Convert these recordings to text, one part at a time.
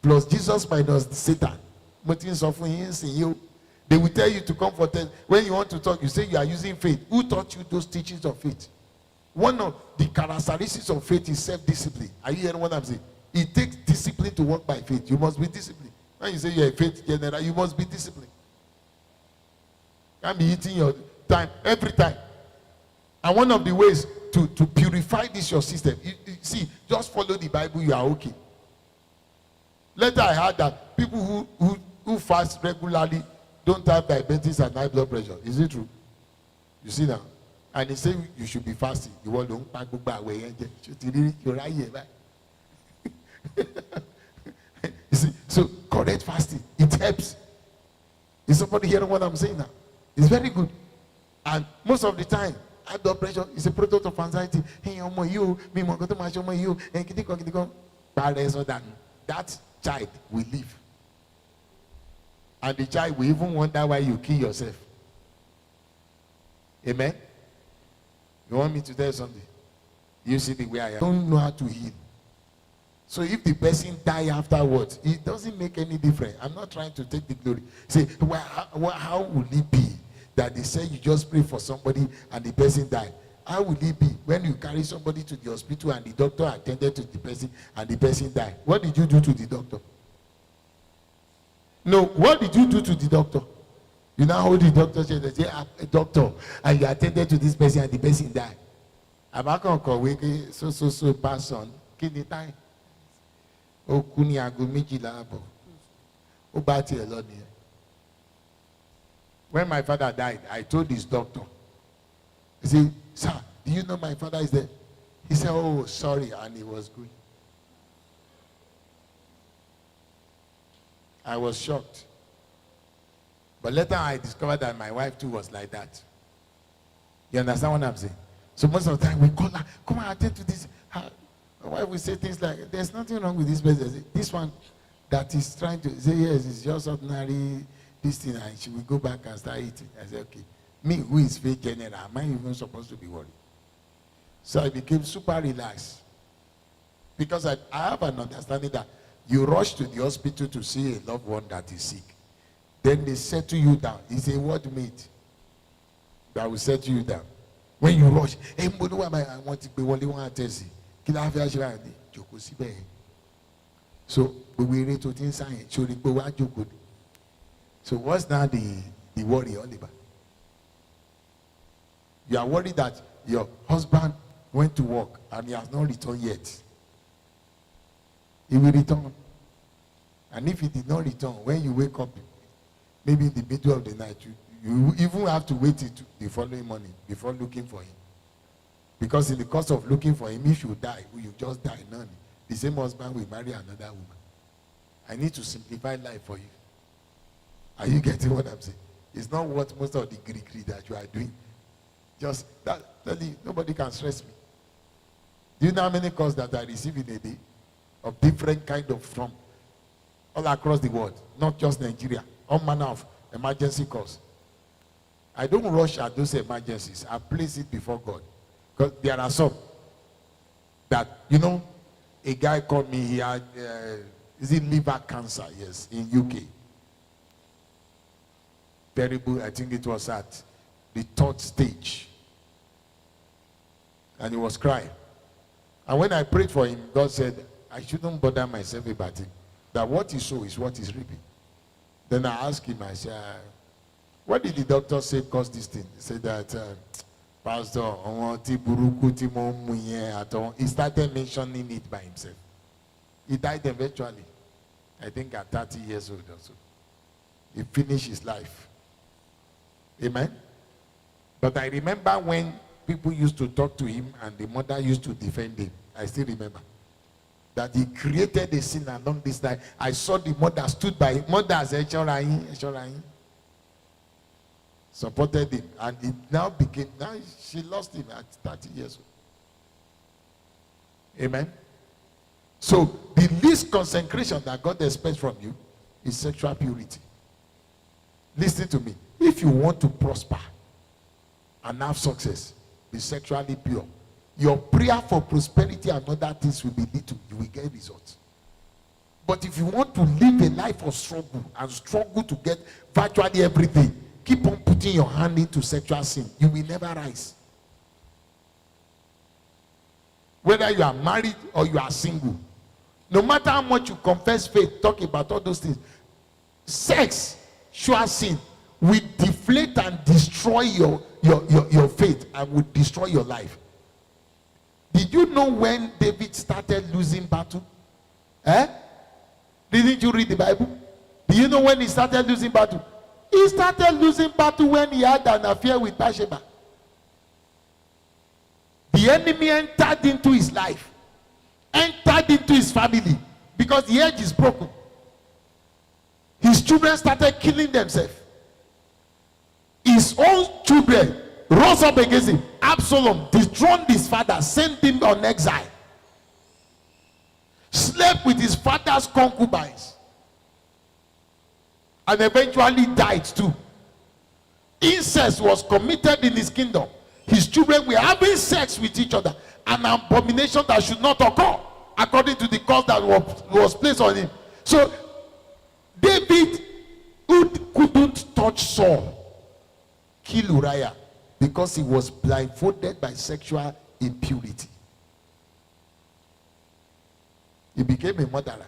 plus Jesus minus Satan. They will tell you to come for test. When you want to talk, you say you are using faith. Who taught you those teachings of faith? One of the characteristics of faith is self-discipline. Are you hearing what I'm saying? It takes discipline to walk by faith. You must be disciplined. When you say you're a faith general, you must be disciplined. You can't be eating your time every time. And one of the ways to purify this your system, you see, just follow the Bible, you are okay. Later I heard that people who fast regularly don't have diabetes and high blood pressure. Is it true? You see now? And they say you should be fasting. You want to you see, so correct fasting. It helps. Is somebody hearing what I'm saying now? It's very good. And most of the time, high blood pressure is a product of anxiety. Hey, you, me, you, that child will live. And the child will even wonder why you kill yourself. Amen? You want me to tell you something? You see the way I am. Don't know how to heal. So if the person die afterwards, it doesn't make any difference. I'm not trying to take the glory. Say, well, how will it be that they say you just pray for somebody and the person died? How will it be when you carry somebody to the hospital and the doctor attended to the person and the person died? What did you do to the doctor? No, what did you do to the doctor? You now hold the doctor chair and say, doctor, and you attended to this person and the person died. So person, kidney time. O kuni ago méjìlá àbọ̀. O bá tiẹ̀ lọ nìyẹn. When my father died, I told his doctor. He said, sir, do you know my father is there? He said, oh, sorry, and he was going. I was shocked. But later I discovered that my wife too was like that. You understand what I'm saying? So most of the time we call her, come and attend to this. My wife will say things like, there's nothing wrong with this person. This one that is trying to say, yes, it's just ordinary this thing, and she will go back and start eating. I said, okay. Me, who is faith general, am I even supposed to be worried? So I became super relaxed. Because I have an understanding that you rush to the hospital to see a loved one that is sick. Then they settle you down. It's a word mate that will settle you down. When you rush, hey, I want to be only one attest. So we read to things. So what's now the worry, Oliver? You are worried that your husband went to work and he has not returned yet. He will return. And if he did not return, when you wake up, maybe in the middle of the night, you even have to wait till the following morning before looking for him. Because in the course of looking for him, if you die, you just die. None. The same husband will marry another woman. I need to simplify life for you. Are you getting what I'm saying? It's not what most of the Greek that you are doing. Just that, nobody can stress me. Do you know how many calls that I receive in a day? Of different kind of from all across the world, not just Nigeria, all manner of emergency calls. I don't rush at those emergencies. I place it before God. Because there are some that, you know, a guy called me, he had, is it liver cancer? Yes, in UK. Terrible, I think it was at the 3rd stage. And he was crying. And when I prayed for him, God said, I shouldn't bother myself about it. That what he sows is what he's reaping. Then I asked him, I said, what did the doctor say caused this thing? He said that, Pastor, he started mentioning it by himself. He died eventually. I think at 30 years old or so. He finished his life. Amen? But I remember when people used to talk to him and the mother used to defend him. I still remember. That he created a sin along this line. I saw the mother stood by him. Mother said, supported him. And it now became, now she lost him at 30 years old. Amen? So the least consecration that God expects from you is sexual purity. Listen to me. If you want to prosper and have success, be sexually pure. Your prayer for prosperity and other things will be little. You will get results. But But if you want to live a life of struggle and struggle to get virtually everything, keep on putting your hand into sexual sin. You will never rise. Whether you are married or you are single, no matter how much you confess faith, talk about all those things, sex, sure sin, will deflate and destroy your faith and will destroy your life. Did you know when David started losing battle? Didn't you read the Bible? Do you know when he started losing battle? He started losing battle when he had an affair with Bathsheba. The enemy entered into his life, entered into his family, because the edge is broken. His children started killing themselves. His own children rose up against him. Absalom dethroned his father, sent him on exile, slept with his father's concubines, and eventually died too. Incest was committed in his kingdom. His children were having sex with each other, an abomination that should not occur according to the curse that was placed on him. So David, who couldn't touch Saul, killed Uriah because he was blindfolded by sexual impurity. He became a murderer.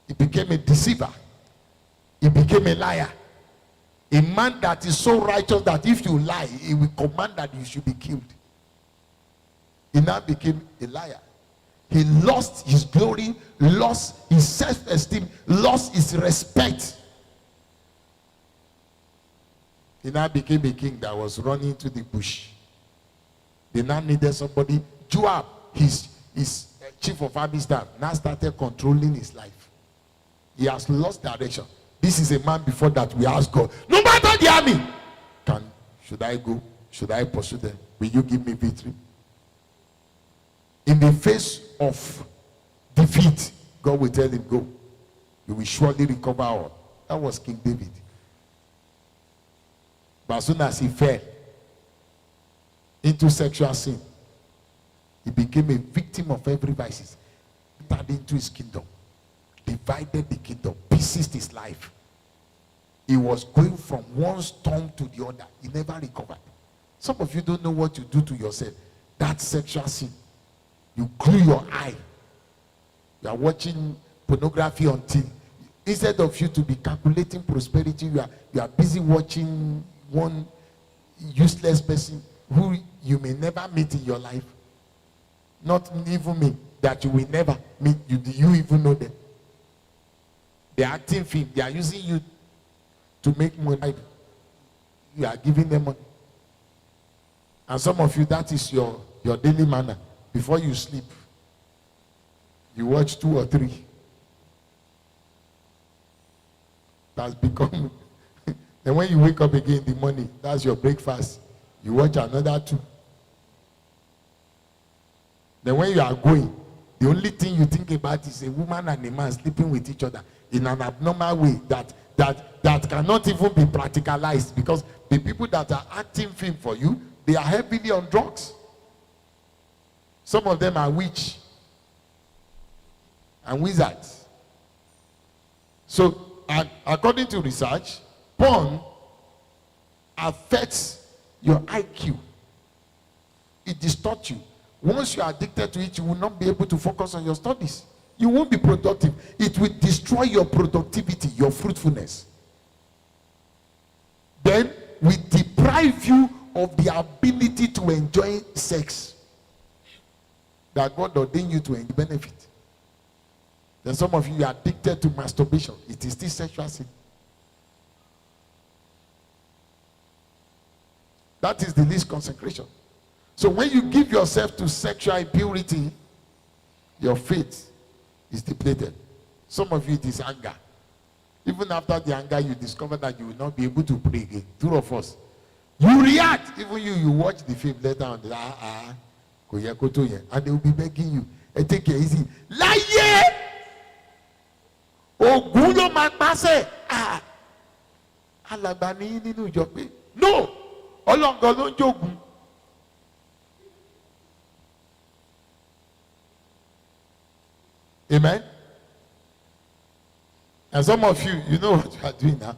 He became a deceiver. He became a liar. A man that is so righteous that if you lie, he will command that you should be killed. He now became a liar. He lost his glory, lost his self-esteem, lost his respect. He now became a king that was running into the bush. They now needed somebody. Joab, his chief of army staff, now started controlling his life. He has lost direction. This is a man before that we ask God, no matter the army, should I go? Should I pursue them? Will you give me victory? In the face of defeat, God will tell him, go. You will surely recover all. That was King David. But as soon as he fell into sexual sin, he became a victim of every vice. Entered into his kingdom, divided the kingdom, pieces his life. He was going from one storm to the other. He never recovered. Some of you don't know what you do to yourself. That sexual sin. You glue your eye. You are watching pornography until instead of you to be calculating prosperity, you are busy watching one useless person who you may never meet in your life. Not even me, that you will never meet. Do you even know them? They are acting film. They are using you to make money. You are giving them money. And some of you, that is your daily manner. Before you sleep, you watch 2 or 3. That's become then when you wake up again in the morning, that's your breakfast. You watch another 2. Then when you are going, the only thing you think about is a woman and a man sleeping with each other in an abnormal way that cannot even be practicalized, because the people that are acting film for you, they are heavily on drugs. Some of them are witch and wizards. So, according to research, porn affects your IQ. It distorts you. Once you are addicted to it, you will not be able to focus on your studies. You won't be productive. It will destroy your productivity, your fruitfulness. Then, we deprive you of the ability to enjoy sex that God ordained you to enjoy benefit. Then some of you are addicted to masturbation. It is still sexual sin. That is the least consecration. So when you give yourself to sexual impurity, your faith is depleted. Some of you, it is anger. Even after the anger, you discover that you will not be able to pray again. 2 of us. You react. Even you watch the film later on. And they will be begging you. And take it easy. Lie! Ogulo magpase. Alabani nínú ìjọ pé. No! Ọlọ́ngàn ló ń jogun. Amen. And some of you, you know what you are doing now.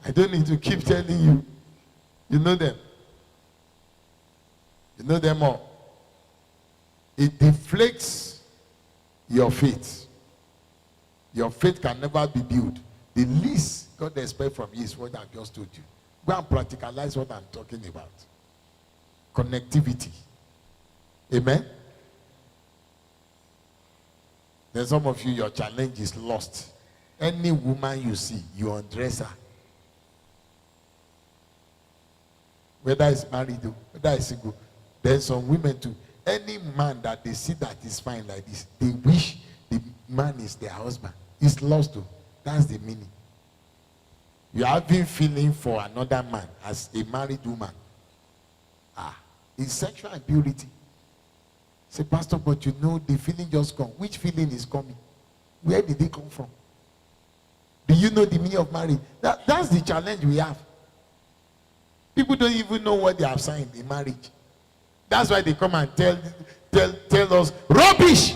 I don't need to keep telling you. You know them. You know them all. It deflates your faith. Your faith can never be built. The least God expects from you is what I've just told you. Go and practicalize what I'm talking about. Connectivity. Amen? Then some of you, your challenge is lost. Any woman you see, you undress her. Whether it's married or whether it's single. There's some women too. Any man that they see that is fine like this, they wish the man is their husband. It's lost too. That's the meaning. You have been feeling for another man as a married woman. It's sexual impurity. Say, Pastor, but you know the feeling just come. Which feeling is coming? Where did it come from? Do you know the meaning of marriage? That's the challenge we have. People don't even know what they have signed in marriage. That's why they come and tell us rubbish.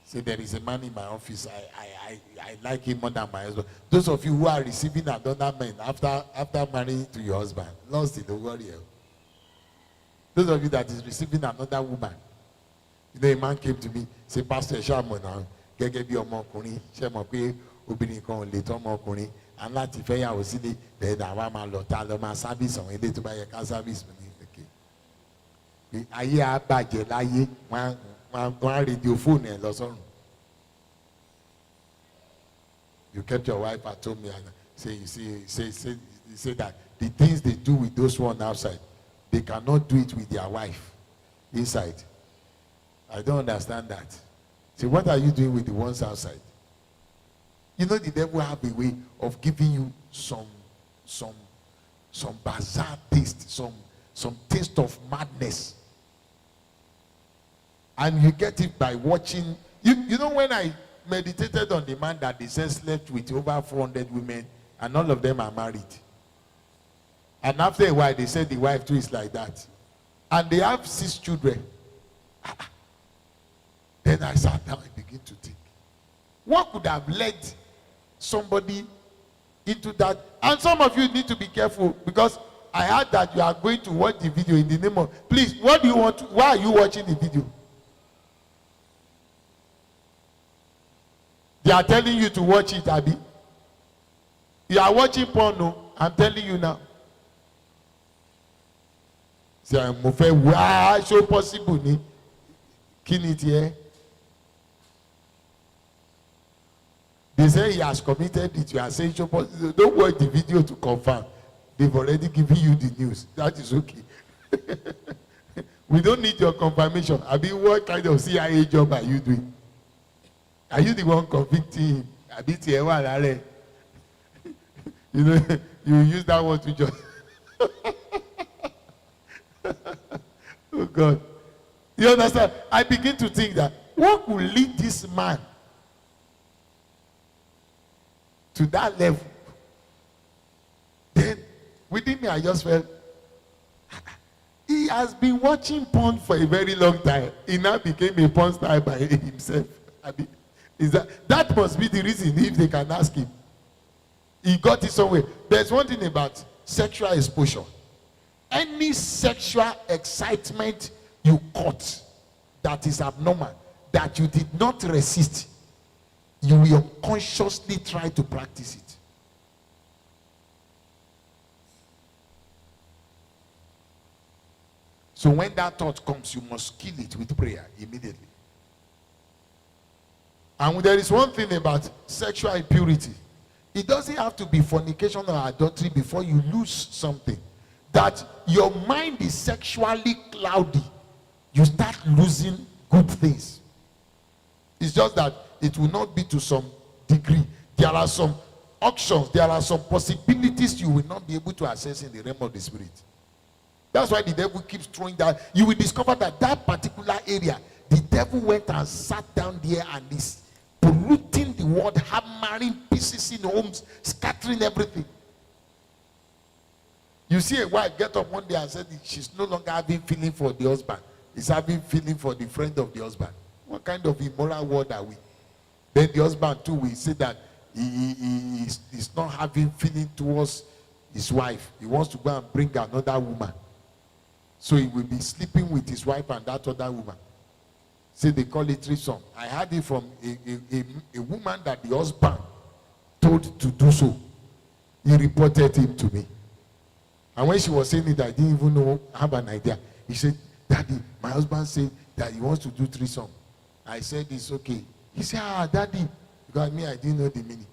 Say, there is a man in my office. I like him more than my husband. Those of you who are receiving another man after marrying to your husband, lost in the warrior. Those of you that is receiving another woman. You know, a man came to me, say, Pastor, Shamo now, gẹ́gẹ́ bí ọmọkùnrin, ṣé mọ̀ pé obìnrin kan ò lè tọ́ ọmọkùnrin, and láti fẹ́ yàwó sílé, then àwa máa lọ ta lọ máa service àwọn ilé tó bá yẹ ká service mi ní. Ayé á bàjẹ́ láyé, wọ́n á rédíò fóònù ẹ̀ lọ sọ́run. You kept your wife at home and say that the things they do with those one outside, they cannot do it with their wife inside. I don't understand that. See, what are you doing with the ones outside? You know the devil have a way of giving you some bizarre taste, some taste of madness. And you get it by watching. You know when I meditated on the man that they said slept with over 400 women and all of them are married. And after a while they said the wife too is like that. And they have 6 children. Then I sat down and began to think, what could have led somebody into that? And some of you need to be careful, because I heard that you are going to watch the video in the name of, please, what do you want to, why are you watching the video? They are telling you to watch it, Abby. You are watching porno, I'm telling you now. Say, I'm so possible ni kini here. They say he has committed it. You are saying so possible. Don't watch the video to confirm. They've already given you the news. That is okay. We don't need your confirmation. I mean, what kind of CIA job are you doing? Are you the one convicting him? You know, you use that word to just. Oh God. You understand? I begin to think that what could lead this man to that level? Then within me I just felt he has been watching porn for a very long time. He now became a porn star by himself. I mean, that must be the reason, if they can ask him. He got it somewhere. There's one thing about sexual exposure. Any sexual excitement you caught that is abnormal, that you did not resist, you will unconsciously try to practice it. So when that thought comes, you must kill it with prayer immediately. And there is one thing about sexual impurity. It doesn't have to be fornication or adultery before you lose something. That your mind is sexually cloudy, you start losing good things. It's just that it will not be to some degree. There are some options, there are some possibilities you will not be able to access in the realm of the spirit. That's why the devil keeps throwing that. You will discover that that particular area, the devil went and sat down there and is polluting the world, hammering pieces in homes, scattering everything. You see a wife get up one day and said she's no longer having feeling for the husband. She's having feeling for the friend of the husband. What kind of immoral world are we? Then the husband too will say that he's not having feeling towards his wife. He wants to go and bring another woman. So he will be sleeping with his wife and that other woman. Say they call it threesome. I heard it from a woman that the husband told to do so. He reported him to me. And when she was saying it, I didn't even have an idea. He said, Daddy, my husband said that he wants to do threesome. I said, it's okay. He said, Daddy, because me, I didn't know the meaning.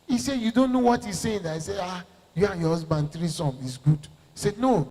He said, you don't know what he's saying. I said, you and your husband threesome is good. He said, no,